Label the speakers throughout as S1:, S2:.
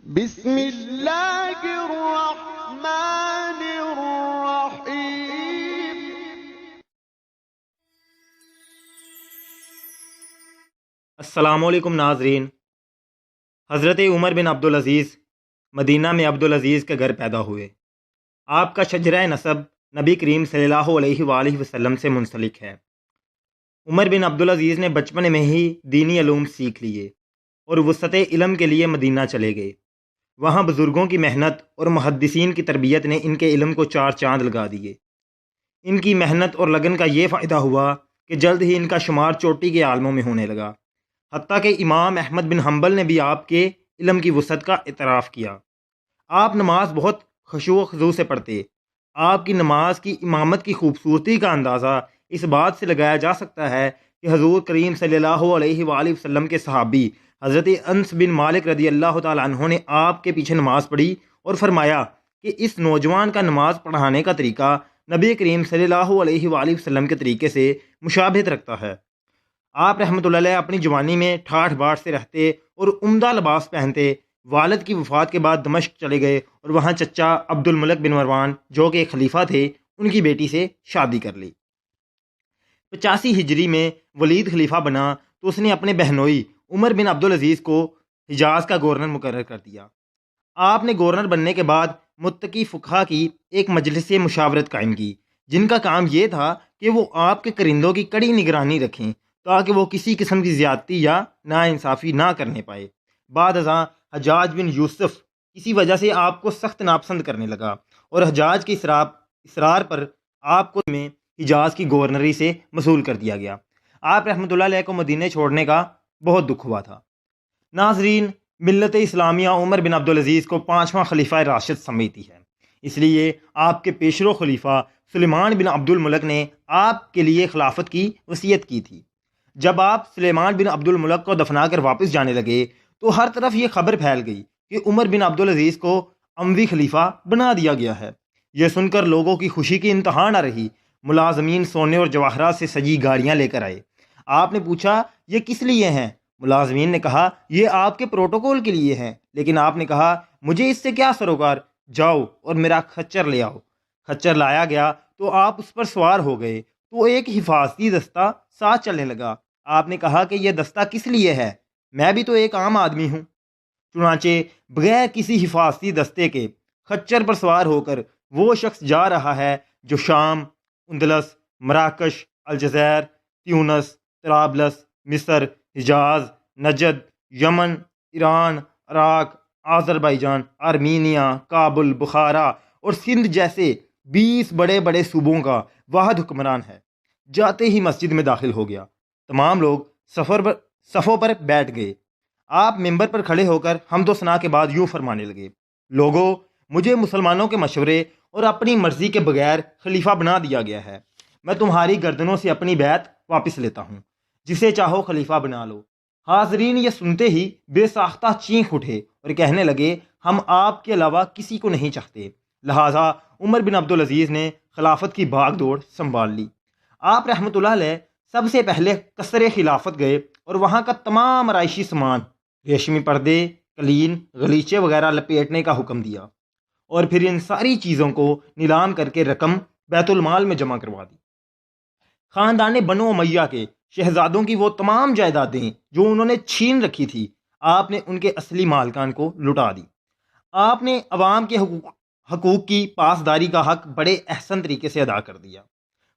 S1: بسم اللہ الرحمن الرحیم۔
S2: السلام علیکم ناظرین۔ حضرت عمر بن عبدالعزیز مدینہ میں عبدالعزیز کے گھر پیدا ہوئے۔ آپ کا شجرہ نسب نبی کریم صلی اللہ علیہ وآلہ وسلم سے منسلک ہے۔ عمر بن عبدالعزیز نے بچپن میں ہی دینی علوم سیکھ لیے اور وسعت علم کے لیے مدینہ چلے گئے۔ وہاں بزرگوں کی محنت اور محدثین کی تربیت نے ان کے علم کو چار چاند لگا دیے۔ ان کی محنت اور لگن کا یہ فائدہ ہوا کہ جلد ہی ان کا شمار چوٹی کے عالموں میں ہونے لگا، حتیٰ کہ امام احمد بن حنبل نے بھی آپ کے علم کی وسعت کا اعتراف کیا۔ آپ نماز بہت خشوع و خضوع سے پڑھتے۔ آپ کی نماز کی امامت کی خوبصورتی کا اندازہ اس بات سے لگایا جا سکتا ہے کہ حضور کریم صلی اللہ علیہ وآلہ وسلم کے صحابی حضرت انس بن مالک رضی اللہ تعالیٰ عنہ نے آپ کے پیچھے نماز پڑھی اور فرمایا کہ اس نوجوان کا نماز پڑھانے کا طریقہ نبی کریم صلی اللہ علیہ وآلہ وسلم کے طریقے سے مشابہت رکھتا ہے۔ آپ رحمۃ اللہ علیہ اپنی جوانی میں ٹھاٹھ باٹھ سے رہتے اور عمدہ لباس پہنتے۔ والد کی وفات کے بعد دمشق چلے گئے اور وہاں چچا عبد الملک بن مروان جو کہ ایک خلیفہ تھے ان کی بیٹی سے شادی کر لی۔ 85 ہجری میں ولید خلیفہ بنا تو اس نے اپنے بہنوئی عمر بن عبدالعزیز کو حجاز کا گورنر مقرر کر دیا۔ آپ نے گورنر بننے کے بعد متقی فقہا کی ایک مجلس مشاورت قائم کی، جن کا کام یہ تھا کہ وہ آپ کے کرندوں کی کڑی نگرانی رکھیں تاکہ وہ کسی قسم کی زیادتی یا ناانصافی نہ کرنے پائے۔ بعد ازاں حجاج بن یوسف کسی وجہ سے آپ کو سخت ناپسند کرنے لگا اور حجاج کے اصرار پر آپ کو میں حجاز کی گورنری سے مسئول کر دیا گیا۔ آپ رحمۃ اللہ علیہ کو مدینے چھوڑنے کا بہت دکھ ہوا تھا۔ ناظرین، ملت اسلامیہ عمر بن عبدالعزیز کو 5واں خلیفہ راشد سمجھتی ہے، اس لیے آپ کے پیشرو خلیفہ سلیمان بن عبد الملک نے آپ کے لیے خلافت کی وصیت کی تھی۔ جب آپ سلیمان بن عبد الملک کو دفنا کر واپس جانے لگے تو ہر طرف یہ خبر پھیل گئی کہ عمر بن عبدالعزیز کو اموی خلیفہ بنا دیا گیا ہے۔ یہ سن کر لوگوں کی خوشی کی انتہا نہ رہی۔ ملازمین سونے اور جواہرات سے سجی گاڑیاں لے کر آئے۔ آپ نے پوچھا یہ کس لیے ہیں؟ ملازمین نے کہا یہ آپ کے پروٹوکول کے لیے ہیں، لیکن آپ نے کہا مجھے اس سے کیا سروکار، جاؤ اور میرا خچر لے آؤ۔ خچر لایا گیا تو آپ اس پر سوار ہو گئے تو ایک حفاظتی دستہ ساتھ چلنے لگا۔ آپ نے کہا کہ یہ دستہ کس لیے ہے؟ میں بھی تو ایک عام آدمی ہوں۔ چنانچہ بغیر کسی حفاظتی دستے کے خچر پر سوار ہو کر وہ شخص جا رہا ہے جو شام، اندلس، مراکش، الجزائر، تیونس، طرابلس، مصر، حجاز، نجد، یمن، ایران، عراق، آذربائیجان، آرمینیا، کابل، بخارا اور سندھ جیسے 20 بڑے بڑے صوبوں کا واحد حکمران ہے۔ جاتے ہی مسجد میں داخل ہو گیا۔ تمام لوگ صفوں پر بیٹھ گئے۔ آپ ممبر پر کھڑے ہو کر حمد و ثنا کے بعد یوں فرمانے لگے، لوگو، مجھے مسلمانوں کے مشورے اور اپنی مرضی کے بغیر خلیفہ بنا دیا گیا ہے۔ میں تمہاری گردنوں سے اپنی بیعت واپس لیتا ہوں، جسے چاہو خلیفہ بنا لو۔ حاضرین یہ سنتے ہی بے ساختہ چینخ اٹھے اور کہنے لگے ہم آپ کے علاوہ کسی کو نہیں چاہتے۔ لہٰذا عمر بن عبدالعزیز نے خلافت کی بھاگ دوڑ سنبھال لی۔ آپ رحمۃ اللہ علیہ سب سے پہلے قصر خلافت گئے اور وہاں کا تمام آرائشی سامان، ریشمی پردے، قلین، غلیچے وغیرہ لپیٹنے کا حکم دیا اور پھر ان ساری چیزوں کو نیلام کر کے رقم بیت المال میں جمع کروا دی۔ خاندان بنو امیہ کے شہزادوں کی وہ تمام جائیدادیں جو انہوں نے چھین رکھی تھی، آپ نے ان کے اصلی مالکان کو لٹا دی۔ آپ نے عوام کے حقوق کی پاسداری کا حق بڑے احسن طریقے سے ادا کر دیا۔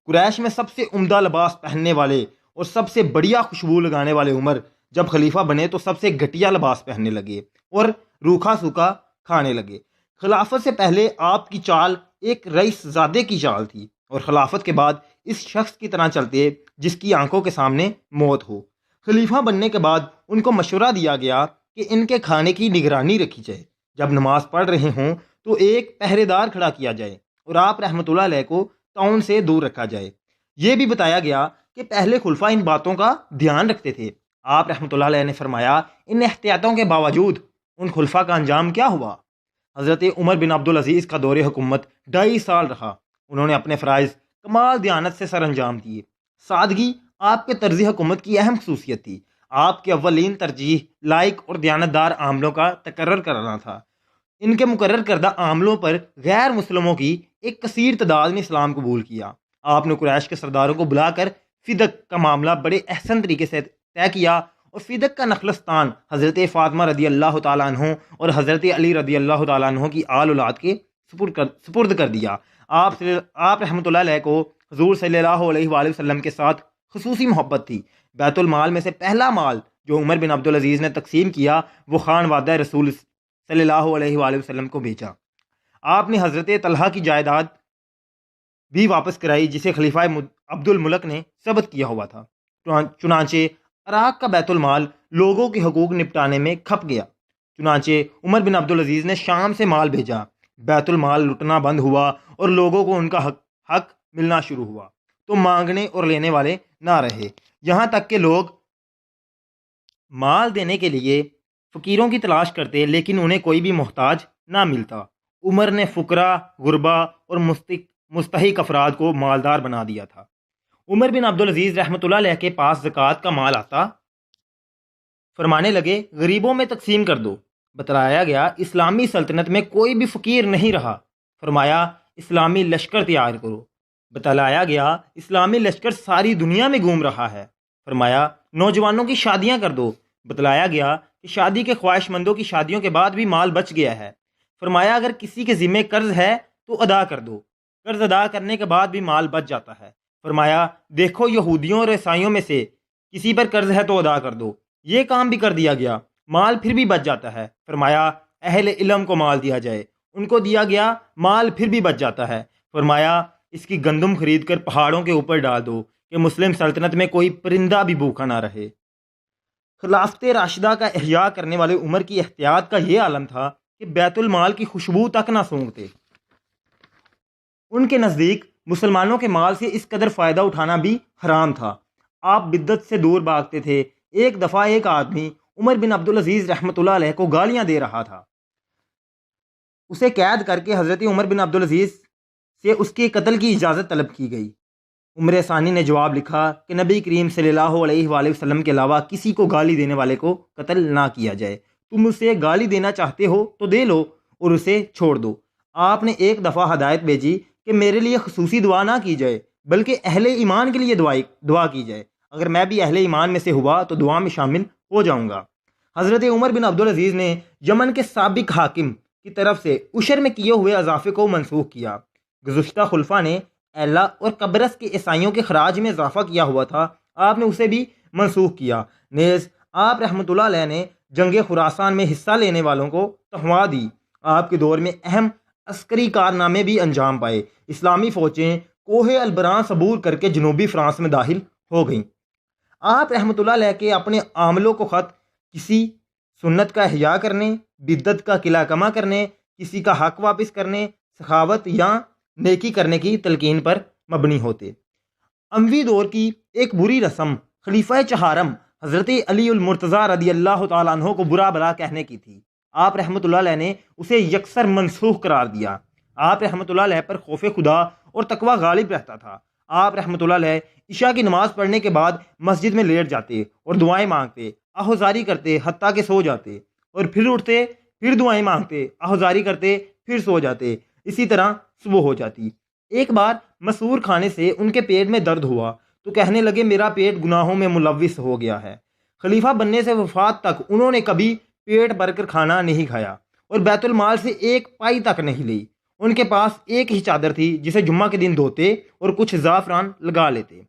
S2: قریش میں سب سے عمدہ لباس پہننے والے اور سب سے بڑھیا خوشبو لگانے والے عمر جب خلیفہ بنے تو سب سے گھٹیا لباس پہننے لگے اور روکھا سوکھا کھانے لگے۔ خلافت سے پہلے آپ کی چال ایک رئیس زادے کی چال تھی اور خلافت کے بعد اس شخص کی طرح چلتے جس کی آنکھوں کے سامنے موت ہو۔ خلیفہ بننے کے بعد ان کو مشورہ دیا گیا کہ ان کے کھانے کی نگرانی رکھی جائے، جب نماز پڑھ رہے ہوں تو ایک پہرے دار کھڑا کیا جائے اور آپ رحمۃ اللہ علیہ کو طاعون سے دور رکھا جائے۔ یہ بھی بتایا گیا کہ پہلے خلفاء ان باتوں کا دھیان رکھتے تھے۔ آپ رحمۃ اللہ علیہ نے فرمایا ان احتیاطوں کے باوجود ان خلفاء کا انجام کیا ہوا؟ حضرت عمر بن عبدالعزیز کا دور حکومت 2.5 سال رہا۔ انہوں نے اپنے فرائض کمال دیانت سے سر انجام دیے۔ سادگی آپ کے طرز حکومت کی اہم خصوصیت تھی۔ آپ کی اولین ترجیح لائق اور دیانتدار عاملوں کا تقرر کرنا تھا۔ ان کے مقرر کردہ عاملوں پر غیر مسلموں کی ایک کثیر تعداد نے اسلام قبول کیا۔ آپ نے قریش کے سرداروں کو بلا کر فدق کا معاملہ بڑے احسن طریقے سے طے کیا اور فدق کا نخلستان حضرت فاطمہ رضی اللہ تعالیٰ عنہ اور حضرت علی رضی اللہ تعالیٰ عنہ کی آل اولاد کے سپرد کر دیا۔ آپ رحمۃ اللہ علیہ کو حضور صلی اللہ علیہ وآلہ وسلم کے ساتھ خصوصی محبت تھی۔ بیت المال میں سے پہلا مال جو عمر بن عبدالعزیز نے تقسیم کیا وہ خان وعدہ رسول صلی اللہ علیہ وآلہ وسلم کو بیچا۔ آپ نے حضرت طلحہ کی جائیداد بھی واپس کرائی جسے خلیفہ عبد الملک نے ضبط کیا ہوا تھا۔ چنانچہ عراق کا بیت المال لوگوں کے حقوق نپٹانے میں کھپ گیا۔ چنانچہ عمر بن عبدالعزیز نے شام سے مال بھیجا، بیت المال لٹنا بند ہوا اور لوگوں کو ان کا حق ملنا شروع ہوا تو مانگنے اور لینے والے نہ رہے، یہاں تک کہ لوگ مال دینے کے لیے فقیروں کی تلاش کرتے لیکن انہیں کوئی بھی محتاج نہ ملتا۔ عمر نے فقراء، غربا اور مستحق افراد کو مالدار بنا دیا تھا۔ عمر بن عبدالعزیز رحمۃ اللہ علیہ کے پاس زکوٰۃ کا مال آتا، فرمانے لگے غریبوں میں تقسیم کر دو۔ بتلایا گیا اسلامی سلطنت میں کوئی بھی فقیر نہیں رہا، فرمایا اسلامی لشکر تیار کرو۔ بتلایا گیا اسلامی لشکر ساری دنیا میں گھوم رہا ہے، فرمایا نوجوانوں کی شادیاں کر دو۔ بتلایا گیا کہ شادی کے خواہش مندوں کی شادیوں کے بعد بھی مال بچ گیا ہے، فرمایا اگر کسی کے ذمے قرض ہے تو ادا کر دو، قرض ادا کرنے کے بعد بھی مال بچ جاتا ہے، فرمایا دیکھو یہودیوں اور عیسائیوں میں سے کسی پر قرض ہے تو ادا کر دو، یہ کام بھی کر دیا گیا، مال پھر بھی بچ جاتا ہے، فرمایا اہل علم کو مال دیا جائے، ان کو دیا گیا، مال پھر بھی بچ جاتا ہے، فرمایا اس کی گندم خرید کر پہاڑوں کے اوپر ڈال دو کہ مسلم سلطنت میں کوئی پرندہ بھی بھوکا نہ رہے۔ خلافت راشدہ کا احیاء کرنے والے عمر کی احتیاط کا یہ عالم تھا کہ بیت المال کی خوشبو تک نہ سونگھتے۔ ان کے نزدیک مسلمانوں کے مال سے اس قدر فائدہ اٹھانا بھی حرام تھا۔ آپ بدعت سے دور بھاگتے تھے۔ ایک دفعہ ایک آدمی عمر بن عبدالعزیز رحمۃ اللہ علیہ کو گالیاں دے رہا تھا، اسے قید کر کے حضرت عمر بن عبدالعزیز سے اس کے قتل کی اجازت طلب کی گئی۔ عمر ثانی نے جواب لکھا کہ نبی کریم صلی اللہ علیہ وآلہ وسلم کے علاوہ کسی کو گالی دینے والے کو قتل نہ کیا جائے، تم اسے گالی دینا چاہتے ہو تو دے لو اور اسے چھوڑ دو۔ آپ نے ایک دفعہ ہدایت بھیجی کہ میرے لیے خصوصی دعا نہ کی جائے بلکہ اہل ایمان کے لیے دعا کی جائے، اگر میں بھی اہل ایمان میں سے ہوا تو دعا میں شامل ہو جاؤں گا۔ حضرت عمر بن عبدالعزیز نے یمن کے سابق حاکم کی طرف سے عشر میں کیے ہوئے اضافے کو منسوخ کیا۔ گزشتہ خلفاء نے ایلا اور قبرص کے عیسائیوں کے خراج میں اضافہ کیا ہوا تھا، آپ نے اسے بھی منسوخ کیا۔ نیز آپ رحمۃ اللہ علیہ نے جنگ خراسان میں حصہ لینے والوں کو تنخواہ دی۔ آپ کے دور میں اہم عسکری کارنامے بھی انجام پائے۔ اسلامی فوجیں کوہ البراں عبور کر کے جنوبی فرانس میں داخل ہو گئیں۔ آپ رحمۃ اللہ علیہ کے اپنے عاملوں کو خط کسی سنت کا احیاء کرنے، بدعت کا قلعہ کما کرنے، کسی کا حق واپس کرنے، سخاوت یا نیکی کرنے کی تلقین پر مبنی ہوتے۔ اموی دور کی ایک بری رسم خلیفہ چہارم حضرت علی المرتضیٰ رضی اللہ تعالیٰ عنہ کو برا بلا کہنے کی تھی۔ آپ رحمۃ اللہ علیہ نے اسے یکسر منسوخ قرار دیا۔ آپ رحمۃ اللہ علیہ پر خوف خدا اور تقوی غالب رہتا تھا۔ آپ رحمۃ اللہ علیہ عشاء کی نماز پڑھنے کے بعد مسجد میں لیٹ جاتے اور دعائیں مانگتے، آہوزاری کرتے حتیٰ کہ سو جاتے، اور پھر اٹھتے، پھر دعائیں مانگتے، آہوزاری کرتے، پھر سو جاتے، اسی طرح صبح ہو جاتی۔ ایک بار مسور کھانے سے ان کے پیٹ میں درد ہوا تو کہنے لگے میرا پیٹ گناہوں میں ملوث ہو گیا ہے۔ خلیفہ بننے سے وفات تک انہوں نے کبھی پیٹ بھر کر کھانا نہیں کھایا اور بیت المال سے ایک پائی تک نہیں لی۔ ان کے پاس ایک ہی چادر تھی جسے جمعہ کے دن دھوتے اور کچھ زعفران لگا لیتے۔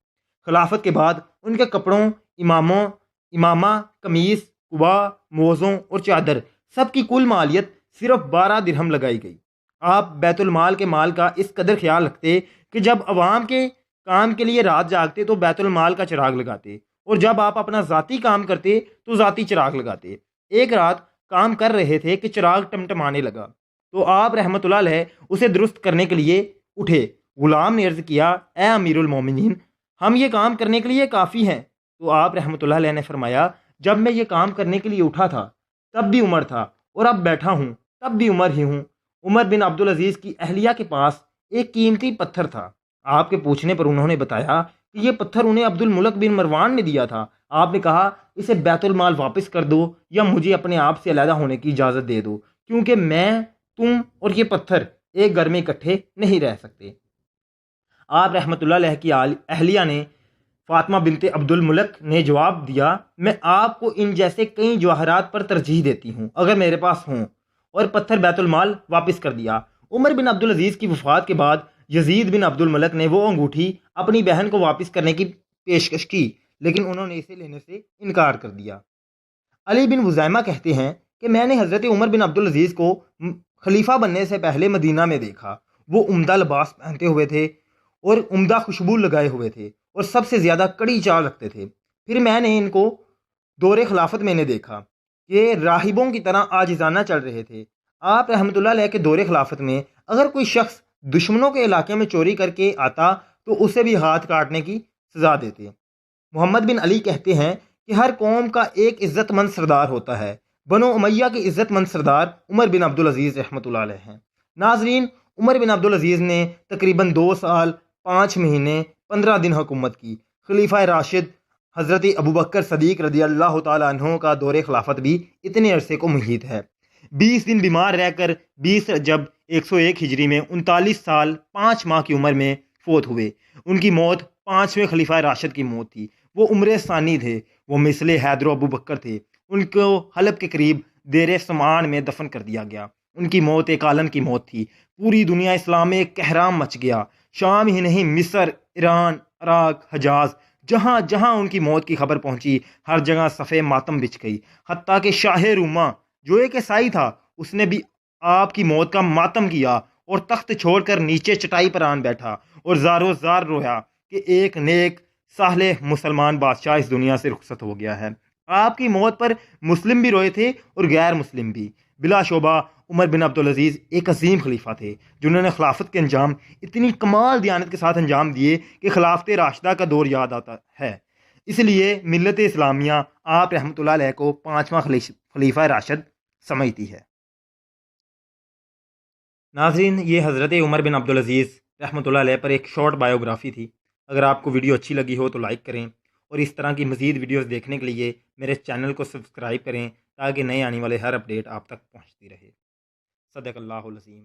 S2: خلافت کے بعد ان کے کپڑوں، امامہ، قمیص، قبا، موزوں اور چادر سب کی کل مالیت صرف 12 درہم لگائی گئی۔ آپ بیت المال کے مال کا اس قدر خیال رکھتے کہ جب عوام کے کام کے لیے رات جاگتے تو بیت المال کا چراغ لگاتے، اور جب آپ اپنا ذاتی کام کرتے تو ذاتی چراغ لگاتے۔ ایک رات کام کر رہے تھے کہ چراغ ٹمٹمانے لگا تو آپ رحمۃ اللہ علیہ اسے درست کرنے کے لیے اٹھے۔ غلام نے عرض کیا اے امیر المومنین، ہم یہ کام کرنے کے لیے کافی ہیں۔ تو آپ رحمۃ اللہ علیہ نے فرمایا جب میں یہ کام کرنے کے لیے اٹھا تھا تب بھی عمر تھا، اور اب بیٹھا ہوں تب بھی عمر ہی ہوں۔ عمر بن عبدالعزیز کی اہلیہ کے پاس ایک قیمتی پتھر تھا۔ آپ کے پوچھنے پر انہوں نے بتایا کہ یہ پتھر انہیں عبد الملک بن مروان نے دیا تھا۔ آپ نے کہا اسے بیت المال واپس کر دو یا مجھے اپنے آپ سے علیحدہ ہونے کی اجازت دے دو، کیونکہ میں، تم اور یہ پتھر ایک گھر میں اکٹھے نہیں رہ سکتے۔ آپ رحمۃ اللہ علیہ کی اہلیہ نے فاطمہ بنت عبد الملک نے جواب دیا، میں آپ کو ان جیسے کئی جواہرات پر ترجیح دیتی ہوں اگر میرے پاس ہوں، اور پتھر بیت المال واپس کر دیا۔ عمر بن عبدالعزیز کی وفات کے بعد یزید بن عبد الملک نے وہ انگوٹھی اپنی بہن کو واپس کرنے کی پیشکش کی، لیکن انہوں نے اسے لینے سے انکار کر دیا۔ علی بن وزیمہ کہتے ہیں کہ میں نے حضرت عمر بن عبدالعزیز کو خلیفہ بننے سے پہلے مدینہ میں دیکھا۔ وہ عمدہ لباس پہنتے ہوئے تھے اور عمدہ خوشبو لگائے ہوئے تھے اور سب سے زیادہ کڑی چال رکھتے تھے۔ پھر میں نے ان کو دور خلافت میں نے دیکھا کہ راہبوں کی طرح عاجزانہ چل رہے تھے۔ آپ رحمۃ اللہ علیہ کے دور خلافت میں اگر کوئی شخص دشمنوں کے علاقے میں چوری کر کے آتا تو اسے بھی ہاتھ کاٹنے کی سزا دیتے۔ محمد بن علی کہتے ہیں کہ ہر قوم کا ایک عزت مند سردار ہوتا ہے۔ بنو امیہ کے عزت مند سردار عمر بن عبدالعزیز رحمۃ اللہ علیہ ہیں۔ ناظرین، عمر بن عبدالعزیز نے تقریباً 2 سال 5 مہینے 15 دن حکومت کی۔ خلیفہ راشد حضرت ابوبکر صدیق رضی اللہ تعالیٰ عنہ کا دور خلافت بھی اتنے عرصے کو محیط ہے۔ 20 دن بیمار رہ کر 20 رجب 101 ہجری میں 39 سال 5 ماہ کی عمر میں فوت ہوئے۔ ان کی موت 5ویں خلیفہ راشد کی موت تھی۔ وہ عمر ثانی تھے۔ وہ مثل حیدر و ابوبکر تھے۔ ان کو حلب کے قریب دیر سمان میں دفن کر دیا گیا۔ ان کی موت ایک عالم کی موت تھی۔ پوری دنیا اسلام میں ایک کہرام مچ گیا۔ شام ہی نہیں، مصر، ایران، عراق، حجاز، جہاں جہاں ان کی موت کی خبر پہنچی ہر جگہ صفے ماتم بچھ گئی۔ حتیٰ کہ شاہ روما جو ایک عیسائی تھا اس نے بھی آپ کی موت کا ماتم کیا اور تخت چھوڑ کر نیچے چٹائی پر آن بیٹھا اور زارو زار رویا کہ ایک نیک صالح مسلمان بادشاہ اس دنیا سے رخصت ہو گیا ہے۔ آپ کی موت پر مسلم بھی روئے تھے اور غیر مسلم بھی۔ بلا شبہ عمر بن عبدالعزیز ایک عظیم خلیفہ تھے جنہوں نے خلافت کے انجام اتنی کمال دیانت کے ساتھ انجام دیے کہ خلافت راشدہ کا دور یاد آتا ہے۔ اس لیے ملت اسلامیہ آپ رحمۃ اللہ علیہ کو 5واں خلیفہ راشد سمجھتی ہے۔ ناظرین، یہ حضرت عمر بن عبدالعزیز رحمۃ اللہ علیہ پر ایک شارٹ بایوگرافی تھی۔ اگر آپ کو ویڈیو اچھی لگی ہو تو لائک کریں، اور اس طرح کی مزید ویڈیوز دیکھنے کے لیے میرے چینل کو سبسکرائب کریں تاکہ نئے آنے والے ہر اپڈیٹ آپ تک پہنچتی رہے۔ صدق اللہ العظیم۔